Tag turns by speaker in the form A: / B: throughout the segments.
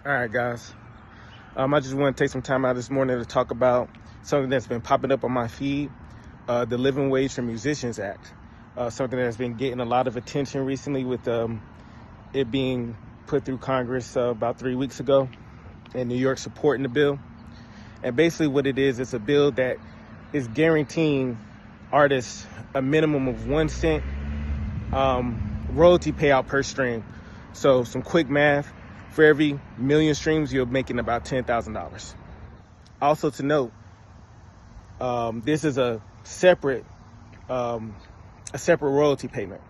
A: All right, guys. I just want to take some time out this morning to talk about something that's been popping up on my feed, the Living Wage for Musicians Act, something that's been getting a lot of attention recently with it being put through Congress about 3 weeks ago, and New York supporting the bill. And basically what it is, it's a bill that is guaranteeing artists a minimum of 1 cent royalty payout per stream. So some quick math, for every million streams, you're making about $10,000. Also to note, this is a separate royalty payment.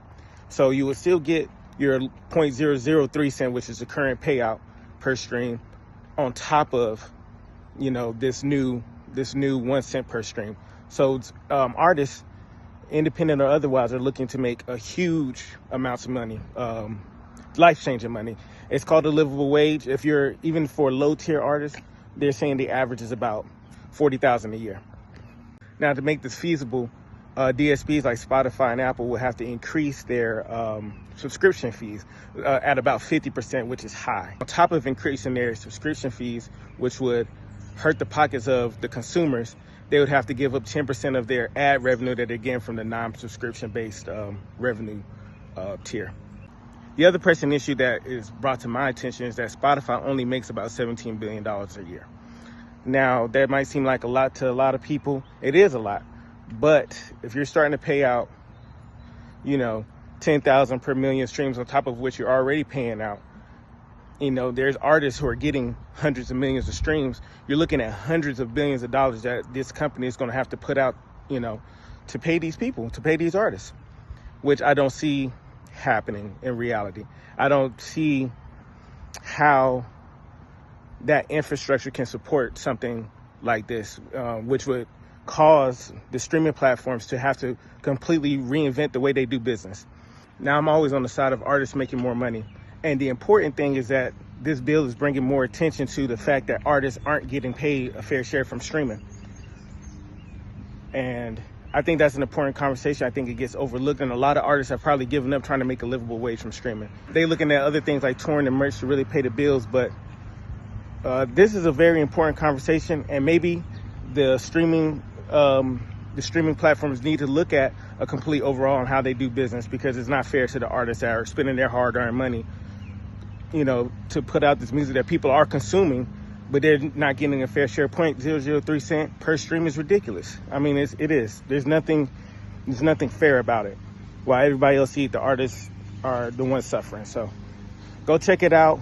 A: So you would still get your 0.003 cent, which is the current payout per stream, on top of, this new 1 cent per stream. So artists, independent or otherwise, are looking to make a huge amounts of money, life-changing money. It's called a livable wage. If you're, even for low-tier artists, they're saying the average is about $40,000 a year. Now, to make this feasible, DSPs like Spotify and Apple will have to increase their subscription fees at about 50%, which is high. On top of increasing their subscription fees, which would hurt the pockets of the consumers, they would have to give up 10% of their ad revenue that they get from the non-subscription based revenue tier. The other pressing issue that is brought to my attention is that Spotify only makes about $17 billion a year. Now, that might seem like a lot to a lot of people. It is a lot. But if you're starting to pay out, $10,000 per million streams on top of what you're already paying out, there's artists who are getting hundreds of millions of streams. You're looking at hundreds of billions of dollars that this company is going to have to put out, to pay these people, to pay these artists, which I don't see happening in reality. I don't see how that infrastructure can support something like this, which would cause the streaming platforms to have to completely reinvent the way they do business. Now, I'm always on the side of artists making more money. And the important thing is that this bill is bringing more attention to the fact that artists aren't getting paid a fair share from streaming. And I think that's an important conversation. I think it gets overlooked, and a lot of artists have probably given up trying to make a livable wage from streaming. They're looking at other things like touring and merch to really pay the bills, but this is a very important conversation, and maybe the streaming platforms need to look at a complete overhaul on how they do business, because it's not fair to the artists that are spending their hard-earned money, to put out this music that people are consuming, but they're not getting a fair share. 0.003 cent per stream is ridiculous. I mean, it is. There's nothing fair about it. While everybody else sees, the artists are the ones suffering. So go check it out.